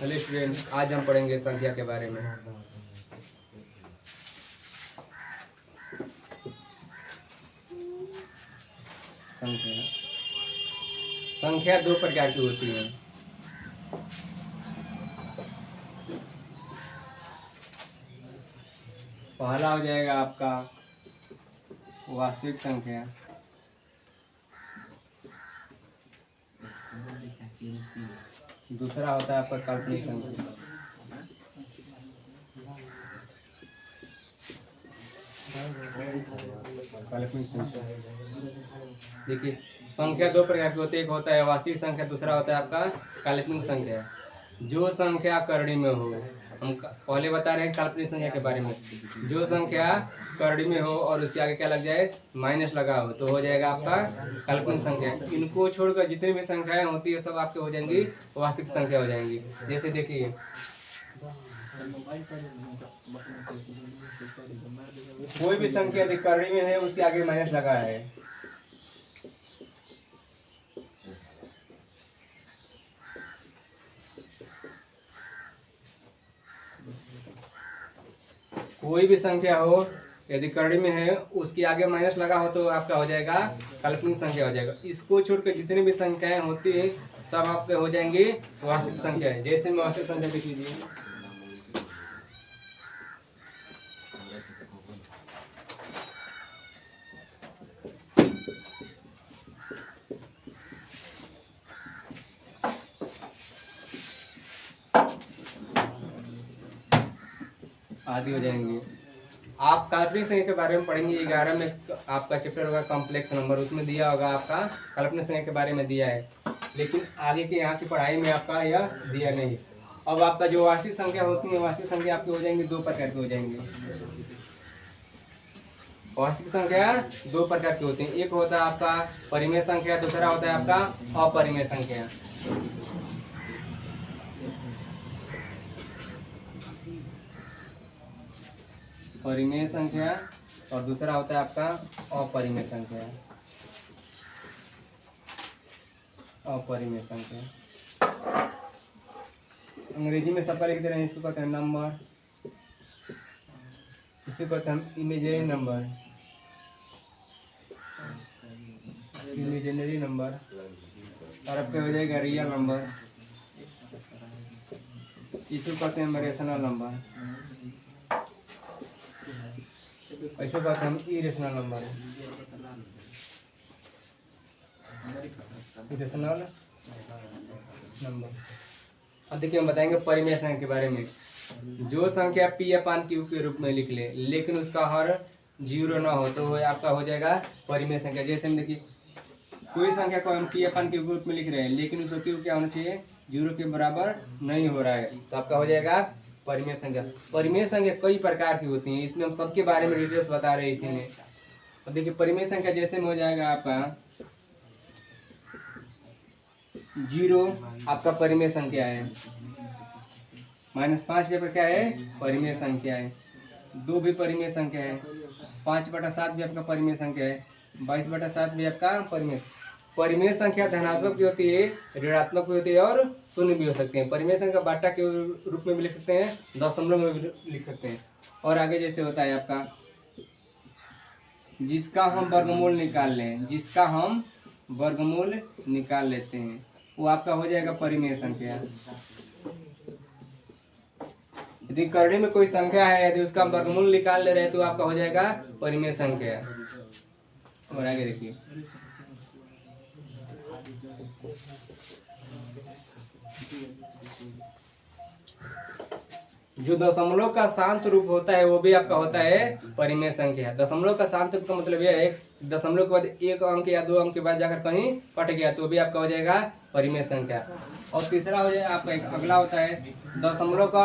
Hello student, आज हम पढ़ेंगे संख्या के बारे में। संख्या दो प्रकार की होती है। पहला हो जाएगा आपका वास्तविक संख्या, दूसरा होता है आपका काल्पनिक संख्या। काल्पनिक संख्या देखिए, संख्या दो प्रकार की होती है। एक होता है वास्तविक संख्या, दूसरा होता है आपका काल्पनिक संख्या। जो संख्या करड़ी में हो, हम पहले बता रहे हैं काल्पनिक संख्या के बारे में। जो संख्या करड़ी में हो और उसके आगे क्या लग जाए, माइनस लगा हो, तो हो जाएगा आपका काल्पनिक संख्या। इनको छोड़कर जितनी भी संख्याएं होती है सब आपके हो जाएंगी वास्तविक संख्या हो जाएंगी। जैसे देखिए, कोई भी संख्या यदि करड़ी में है उसके आगे माइनस लगा है, कोई भी संख्या हो यदि करड़ी में है उसके आगे माइनस लगा हो तो आपका हो जाएगा काल्पनिक संख्या हो जाएगा। इसको छोड़कर जितनी भी संख्याएं होती है सब आपके हो जाएंगे वास्तविक संख्याएं। जैसे मैं वास्तविक संख्या लिख लीजिए, आदि हो जाएंगे। आप काल्पनिक संख्या के बारे में पढ़ेंगे 11 में, आपका चैप्टर होगा कॉम्प्लेक्स नंबर, उसमें दिया होगा आपका काल्पनिक संख्या के बारे में दिया है, लेकिन आगे के यहाँ की पढ़ाई में आपका यह दिया नहीं। अब आपका जो वास्तविक संख्या होती है, वास्तविक संख्या आपकी हो जाएंगी दो प्रकार की हो जाएंगी। वास्तविक संख्या दो प्रकार की होती है, एक होता है आपका परिमेय संख्या, दूसरा होता है आपका अपरिमेय संख्या। परिमेय संख्या और दूसरा होता है आपका अपरिमेय संख्या। अपरिमेय संख्या अंग्रेजी में सबका लिखते रहे, इसको कहते हैं नंबर, इसे कहते हैं हम इमेजिनरी नंबर, इमेजिनरी नंबर, और आपके हो जाएगा रियल नंबर, इसको कहते हैं रेशनल नंबर, ऐसे कहते हैं हम इरेशनल नंबर। Irrational number. अब देखिए हम बताएंगे परिमेय संख्या के बारे में। जो संख्या p/q के रूप में लिख ले लेकिन उसका हर जीरो ना हो तो आपका हो जाएगा परिमेय संख्या। जैसे हम देखिए, कोई संख्या को हम p/q के रूप में लिख रहे हैं लेकिन उसका q क्या होना चाहिए, जीरो के बराबर नहीं हो रहा है, तो आपका हो जाएगा परिमेय संख्या। परिमेय संख्या कई प्रकार की होती हैं, इसमें हम सबके बारे में डिटेल्स बता रहे हैं इसी में। और देखिए परिमेय संख्या जैसे में हो जाएगा आपका जीरो, आपका परिमेय संख्या है। -5 भी आपका क्या है, परिमेय संख्या है। 2 भी परिमेय संख्या है। 5/7 भी आपका परिमेय संख्या है। 22/7 भी आपका परिमेय। परिमेय संख्या धनात्मक भी होती है, ऋणात्मक भी होती है और शून्य भी हो सकते हैं। परिमेय संख्या बाटा के रूप में भी लिख सकते हैं, दशमलव में भी लिख सकते हैं। और आगे जैसे होता है आपका जिसका हम वर्गमूल निकाल लें, जिसका हम वर्गमूल निकाल लेते हैं वो आपका हो जाएगा परिमेय संख्या। यदि करड़ी में कोई संख्या है, यदि उसका वर्गमूल निकाल ले रहे हैं तो आपका हो जाएगा परिमेय संख्या। और आगे देखिए, जो दशमलव का शांत रूप होता है वो भी आपका होता है परिमेय संख्या। दशमलव का शांत रूप का मतलब यह है दशमलव के बाद एक अंक या दो अंक के बाद जाकर कहीं कट गया तो भी आपका हो जाएगा परिमेय संख्या। और तीसरा हो जाएगा आपका एक अगला होता है दशमलव का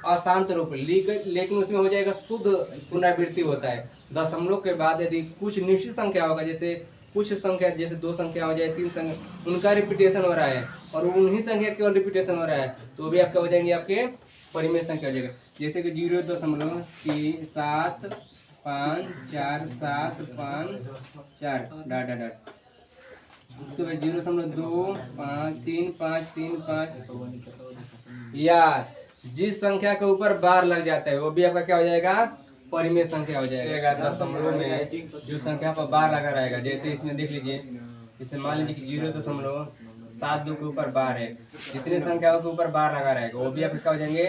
अशांत रूप, लेकिन उसमें हो जाएगा शुद्ध पुनरावृत्ति होता है। दशमलव के बाद यदि कुछ निश्चित संख्या होगा, जैसे कुछ संख्या, जैसे 2 संख्या हो जाए, 3 संख्या, उनका रिपीटेशन हो रहा है और उन्हीं संख्या केवल रिपीटेशन हो रहा है तो भी आपका हो जाएंगे आपके परिमेय संख्या हो जाएगा। जैसे कि 0.3754754 डॉट डॉट डॉट, उसके बाद 0.253535 या जिस संख्या के ऊपर बार लग जाता है वो भी आपका क्या हो जाएगा, परिमेय संख्या हो जाएगा। दशमलव में जो संख्या पर बार लगा रहेगा, जैसे इसमें देख लीजिए, इसमें मान लीजिए कि 0.72 के ऊपर बार है, जितनी संख्याओं के ऊपर बार लगा रहेगा वो भी आपके क्या हो जाएंगे,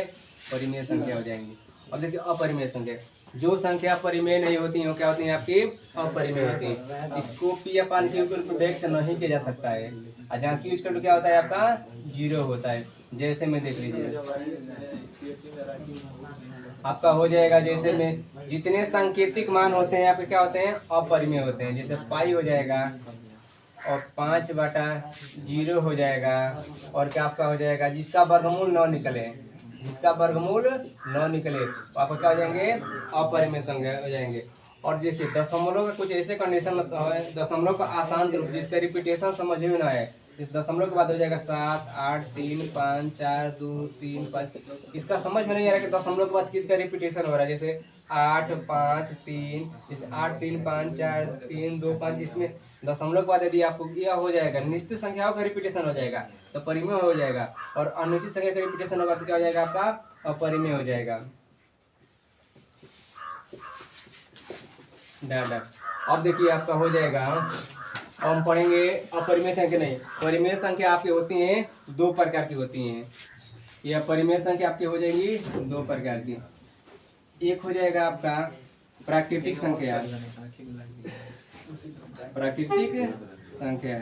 परिमेय संख्या हो जाएंगी। अब देखिए अपरिमेय संख्या, जो संख्या परिमेय नहीं होती है वो क्या होती है आपकी, अपरिमेय होती है। इसको पी अपान क्यू के रूप में व्यक्त नहीं किया जा सकता है, और जहाँ क्यू इक्वल टू क्या होता है आपका 0 होता है। जैसे में देख लीजिए आपका हो जाएगा, जैसे में जितने सांकेतिक मान होते हैं आपके क्या होते हैं, अपरिमेय होते हैं। जैसे पाई हो जाएगा और 5/0 हो जाएगा, और क्या आपका हो जाएगा जिसका वर्गमूल 9 निकले, जिसका वर्गमूल 9 निकले तो आपको क्या हो जाएंगे, अपरिमेय संख्या हो जाएंगे। और देखिए दशमलव का कुछ ऐसे कंडीशन है, दशमलव का आसान रूप जिसका रिपीटेशन समझ में ना आए, इस दशमलव के बाद हो जाएगा 7 8 3 5 4 2 3 5, इसका समझ में नहीं आ रहा कि दशमलव के बाद किसका रिपीटेशन हो रहा है। जैसे 8 5 3, जैसे 8 3 5 4 3 2 5, इसमें दशमलव के बाद यदि आपको यह हो जाएगा निश्चित संख्याओं का रिपीटेशन हो जाएगा तो परिमेय हो जाएगा, और अनिश्चित संख्या का रिपीटेशन होगा तो क्या हो जाएगा आपका, अपरिमेय हो जाएगा। डाटा अब देखिए आपका हो जाएगा, हम पढ़ेंगे अपरिमेय संख्या नहीं, परिमेय संख्या आपकी होती हैं 2 प्रकार की होती हैं। यह परिमेय संख्या आपकी हो जाएगी 2 प्रकार की। एक हो जाएगा आपका प्राकृतिक संख्या, प्राकृतिक संख्या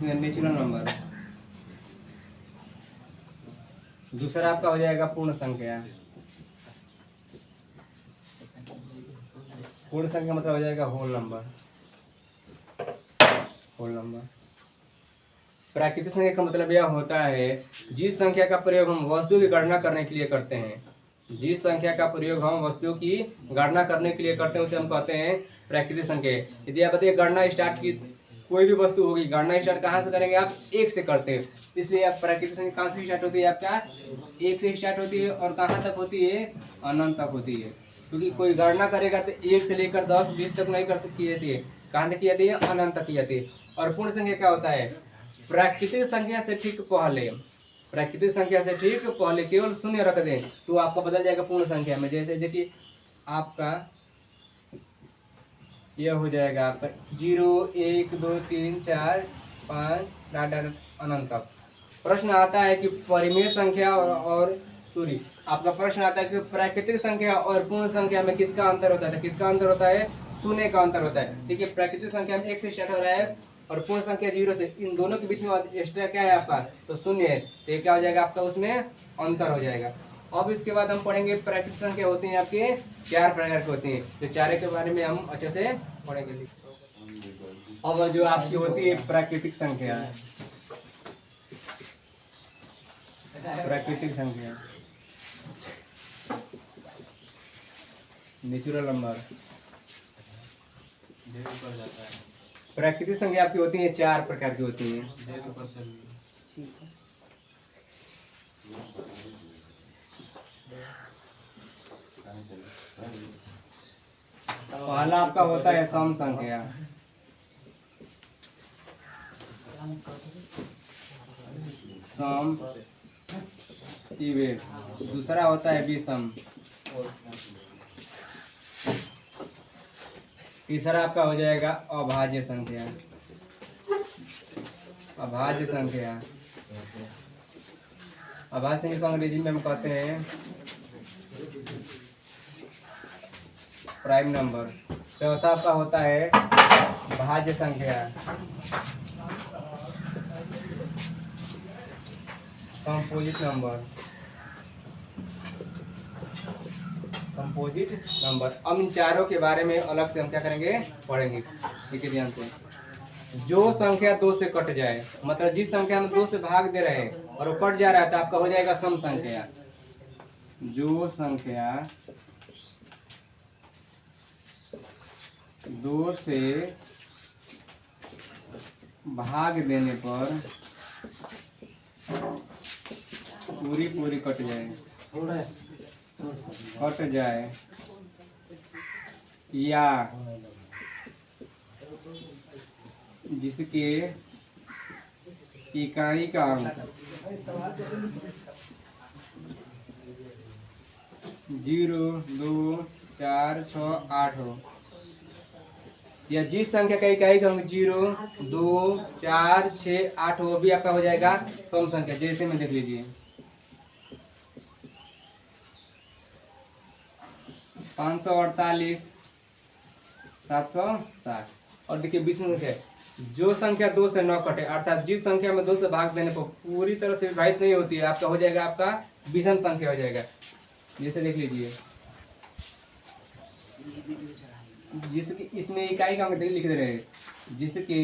नेचुरल नंबर। दूसरा आपका हो जाएगा पूर्ण संख्या, पूर्ण संख्या मतलब हो जाएगा होल नंबर, होल नंबर। प्राकृतिक संख्या का मतलब यह होता है जिस संख्या का प्रयोग हम वस्तु की गणना करने के लिए करते हैं, जिस संख्या का प्रयोग हम वस्तु की गणना करने के लिए करते हैं उसे हम कहते हैं प्राकृतिक संख्या। यदि आप बताइए गणना स्टार्ट की कोई भी वस्तु होगी, गणना स्टार्ट कहाँ से करेंगे आप, 1 से करते हैं, इसलिए आप प्राकृतिक संख्या कहाँ से स्टार्ट होती है आपका 1 से स्टार्ट होती है, और कहाँ तक होती है, अनंत तक होती है। क्योंकि कोई गणना करेगा तो 1 से लेकर 10 20 तक नहीं करती की जाती है, कहाँ तक की जाती है, अनंत तक की जाती है। और पूर्ण संख्या क्या होता है, प्राकृतिक संख्या से ठीक पहले, प्राकृतिक संख्या से ठीक पहले केवल शून्य रख दें तो आपका बदल जाएगा पूर्ण संख्या में। जैसे देखिए आपका यह हो जाएगा आपका 0 1 2 3 4 5 डाटा अनंत तक। प्रश्न आता है कि परिमेय संख्या और सॉरी आपका प्रश्न आता है कि प्राकृतिक संख्या और पूर्ण संख्या में किसका अंतर होता है, किसका अंतर होता है, शून्य का अंतर होता है। देखिए प्राकृतिक संख्या में 1 से स्टार्ट हो रहा है और पूर्ण संख्या 0 से, इन दोनों के बीच में एक्स्ट्रा क्या है आपका, तो शून्य है, तो ये क्या हो जाएगा आपका, उसमें अंतर हो जाएगा। अब इसके बाद हम पढ़ेंगे प्राकृतिक संख्या होती है आपके 4 प्रकार की होती है, तो चारों के बारे में हम अच्छे से पढ़ेंगे। अब जो आपकी होती है प्राकृतिक संख्या, प्राकृतिक संख्या नेचुरल नंबर, प्राकृतिक संख्या आपकी होती है 4 प्रकार की होती है। पहला आपका होता है सम संख्या, सम इवेन। दूसरा होता है विषम, तीसरा आपका हो जाएगा अभाज्य संख्या, अभाज्य संख्या, अभाज्य संख्या को अंग्रेजी में हम कहते हैं प्राइम नंबर। चौथा आपका होता है भाज्य संख्या, कंपोजिट नंबर, कंपोजिट नंबर। अब इन चारों के बारे में अलग से हम क्या करेंगे, पढ़ेंगे। ठीक है, ध्यान से। जो संख्या 2 से कट जाए, मतलब जिस संख्या में 2 से भाग दे रहे हैं और वो कट जा रहा है तो आपका हो जाएगा सम संख्या। जो संख्या 2 से भाग देने पर पूरी कट जाए या जिसके इकाई का अंक 0, 2, 4, 6, 8 हो, या जिस संख्या का इकाई का अंक 0, 2, 4, 6, 8 हो, वो भी आपका हो जाएगा सम संख्या। जैसे में देख लीजिए 548, 760। और देखिए विषम संख्या जो संख्या 2 से न कटे, अर्थात जिस संख्या में 2 से भाग देने पर पूरी तरह से विभाजित नहीं होती है, आपका हो जाएगा आपका विषम संख्या हो जाएगा। जैसे देख लीजिए जिसके इसमें इकाई का अंक लिख दे रहे हैं, जिसके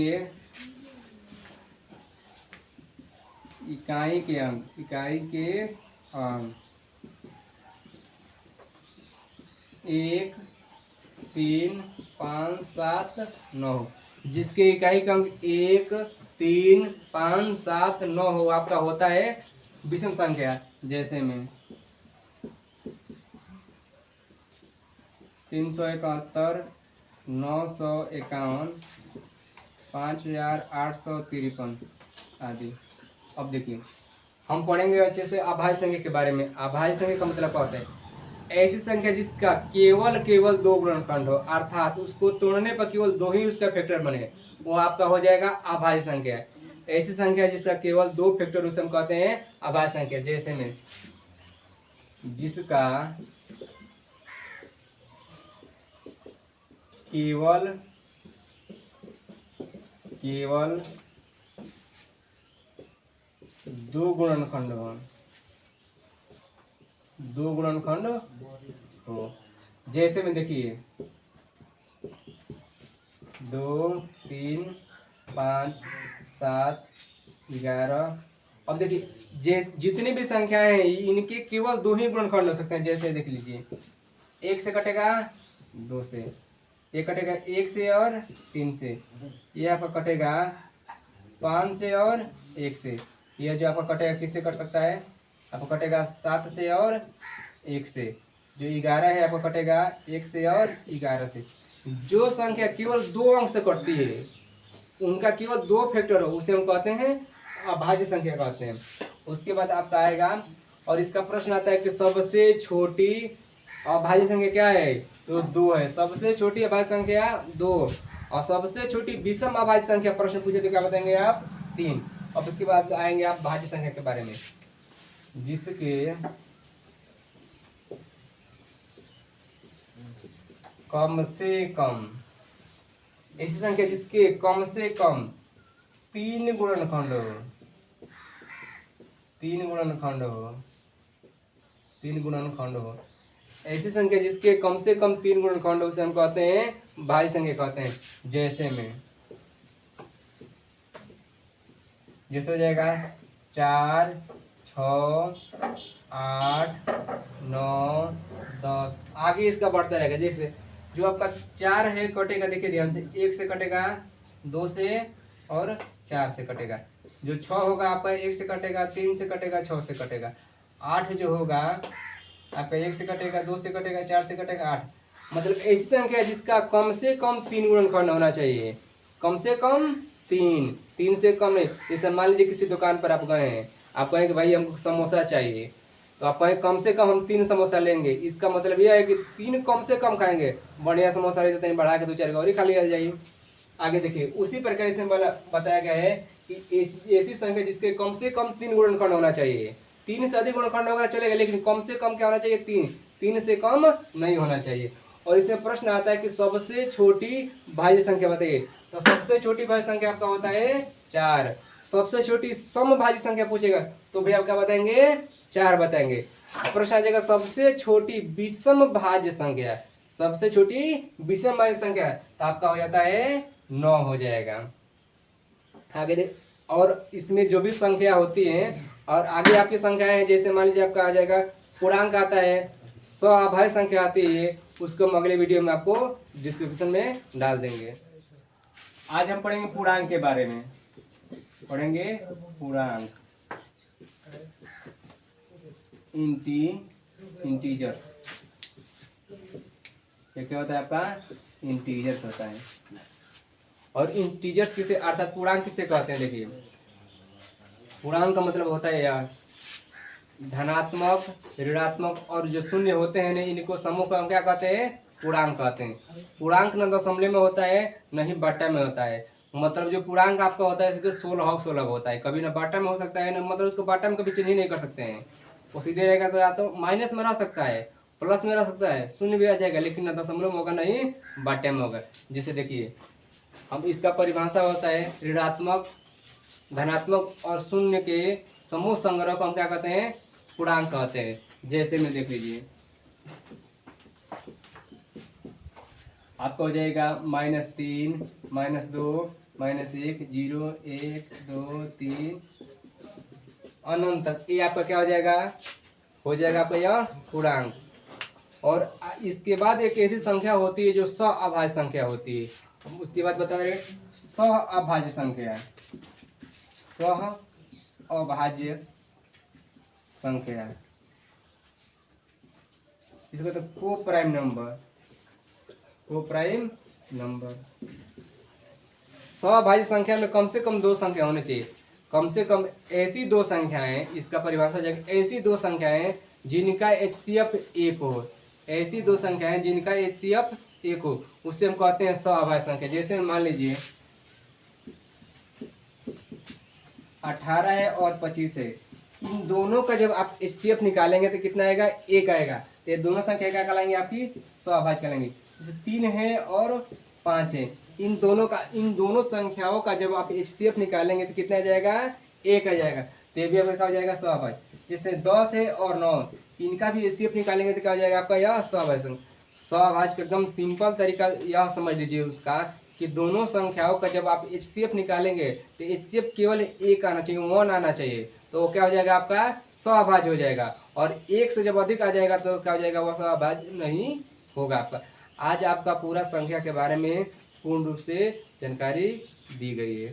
इकाई के अंक 1, 3, 5, 7, 9, जिसके इकाई का अंक 1, 3, 5, 7, 9 हो, आपका होता है विषम संख्या। जैसे में 371, 951, 5853 आदि। अब देखिए हम पढ़ेंगे अच्छे से अभाज्य संख्या के बारे में। अभाज्य संख्या का मतलब क्या होता है? ऐसी संख्या जिसका केवल 2 गुणनखंड हो, अर्थात उसको तोड़ने पर केवल 2 ही उसका फैक्टर बने, वो आपका हो जाएगा अभाज्य संख्या। ऐसी संख्या जिसका केवल 2 फैक्टर, उसे हम कहते हैं अभाज्य संख्या। जैसे में जिसका केवल 2 गुणनखंड हो, जैसे में देखिए 2, 3, 5, 7, 11। अब देखिए जितनी भी संख्याएं हैं इनके केवल 2 ही गुणनखंड हो सकते हैं। जैसे देख लीजिए 1 से कटेगा 2 से, ये कटेगा 1 से और 3 से, ये आपका कटेगा 5 से और 1 से, यह जो आपका कटेगा किससे कट सकता है? आपको कटेगा 7 से और 1 से। जो 11 है आपको कटेगा 1 से और 11 से। जो संख्या केवल 2 अंक से कटती है, उनका केवल 2 फैक्टर हो, उसे हम कहते हैं अभाज्य संख्या कहते हैं। उसके बाद आपका आएगा और इसका प्रश्न आता है कि सबसे छोटी अभाज्य संख्या क्या है? तो 2 है। सबसे छोटी अभाज्य संख्या 2, और सबसे छोटी विषम अभाज्य संख्या प्रश्न पूछे तो क्या बताएंगे आप? 3। अब उसके बाद आएंगे आप भाज्य संख्या के बारे में, जिसके कम से कम, ऐसी संख्या जिसके कम से कम 3 गुणनखंड हो, 3 गुणनखंड हो, ऐसी संख्या जिसके कम से कम 3 गुणनखंड हो, उसे हम कहते हैं भाज्य संख्या कहते हैं। जैसे हो जाएगा 4, 6, 8, 9, 10, आगे इसका बढ़ता रहेगा। जैसे जो आपका 4 है कटेगा, देखिए ध्यान से, 1 से कटेगा, 2 से और 4 से कटेगा। जो 6 होगा आपका 1 से कटेगा, 3 से कटेगा, 6 से कटेगा। 8 जो होगा आपका 1 से कटेगा, 2 से कटेगा, 4 से कटेगा, 8। मतलब ऐसी संख्या जिसका कम से कम 3 गुणनखंड होना चाहिए, कम से कम 3 से कम नहीं। जैसे मान लीजिए किसी दुकान पर आप गए हैं, आप कहें कि भाई हमको समोसा चाहिए, तो आप कहें कम से कम हम 3 समोसा लेंगे, इसका मतलब यह है कि 3 कम से कम खाएंगे। बढ़िया समोसा रहते हैं, बढ़ा के 2-4 और ही खा लिया जाइए। आगे देखिए उसी प्रकार से बताया गया है कि ऐसी संख्या जिसके कम से कम 3 गुणनखंड होना चाहिए। 3 से अधिक गुणनखंड होगा चलेगा, लेकिन कम से कम क्या होना चाहिए? 3 से कम नहीं होना चाहिए। और इसमें प्रश्न आता है कि सबसे छोटी भाज्य संख्या बताइए। तो सबसे छोटी भाज्य संख्या आपका होता है 4। सबसे छोटी समभाज्य संख्या पूछेगा तो भी आप क्या बताएंगे? 4 बताएंगे। प्रश्न आ जाएगा सबसे छोटी विषम भाज्य संख्या, सबसे छोटी विषम भाज्य संख्या, तो आपका हो जाता है 9 हो जाएगा। आगे देख, और इसमें जो भी संख्या होती है और आगे आपकी संख्याएं हैं, जैसे मान लीजिए आपका आ जाएगा पूर्णांक आता है, अभाज्य संख्या आती है, उसको हम अगले वीडियो में आपको डिस्क्रिप्शन में डाल देंगे। आज हम पढ़ेंगे पूर्णांक के बारे में, पढ़ेंगे पूर्णांक, इंटीजर। क्या होता है आपका? इंटीजर्स होता है। और इंटीजर्स किसे, अर्थात पूर्णांक किसे कहते हैं? देखिए पूर्णांक का मतलब होता है यार धनात्मक, ऋणात्मक और जो शून्य होते हैं ना, इनको समूह को हम क्या कहते हैं? पूर्णांक कहते हैं। पूर्णांक न दशमलव में होता है न ही बट्टा में होता है। मतलब जो पूर्णांक आपका होता है सीधे 16 होता है, कभी ना बाटा में हो सकता है ना, मतलब उसको बाटा में कभी चेंज ही नहीं कर सकते हैं। वो सीधे रहेगा तो या तो माइनस में रह सकता है, प्लस में रह सकता है, शून्य भी आ जाएगा, लेकिन ना दशमलव में होगा नहीं बाटे में होगा। जैसे देखिए हम इसका परिभाषा होता है ऋणात्मक, धनात्मक और शून्य के समूह संग्रह को हम क्या कहते हैं? पूर्णांक कहते हैं। जैसे में देख लीजिए आपका हो जाएगा -3, -2, -1, 0, 1, 2, 3 अनंत तक। ये आपका क्या हो जाएगा? हो जाएगा आपका यह पूर्णांक। और इसके बाद एक ऐसी संख्या होती है जो सअभाज्य संख्या होती है। हम उसके बाद बता रहे सअभाज्य संख्या, सअभाज्य संख्या, इसको तो को प्राइम नंबर, को प्राइम नंबर। सअभाज्य संख्या में कम से कम दो संख्या होनी चाहिए, कम से कम ऐसी दो संख्याएं, इसका परिभाषा हो जाएगा ऐसी दो संख्याएं जिनका HCF 1 हो, ऐसी दो संख्याएं जिनका HCF 1 हो, उससे हम कहते हैं सअभाज्य संख्या। जैसे मान लीजिए 18 है और 25 है, इन दोनों का जब आप HCF निकालेंगे तो कितना आएगा? 1 आएगा। तो ये दोनों संख्या क्या कहलाएंगे? आपकी सअभाज्य कहलाएंगे। जैसे 3 है और 5 है, इन दोनों संख्याओं का जब आप HCF निकालेंगे तो कितना आ जाएगा? 1 आ जाएगा। तो ये भी आपका क्या हो जाएगा? सअभाज्य। जैसे 10 है और 9, इनका भी HCF निकालेंगे तो क्या हो जाएगा आपका? यह सअभाज्य संख्या। सअभाज्य का एकदम सिंपल तरीका यह समझ लीजिए उसका कि दोनों संख्याओं का जब आप HCF निकालेंगे तो HCF केवल 1 आना चाहिए, 1 आना चाहिए, तो क्या हो जाएगा आपका? सअभाज्य हो जाएगा। और 1 से जब अधिक आ जाएगा तो क्या हो जाएगा? वह सअभाज्य नहीं होगा आपका। आज आपका पूरा संख्या के बारे में पूर्ण रूप से जानकारी दी गई है।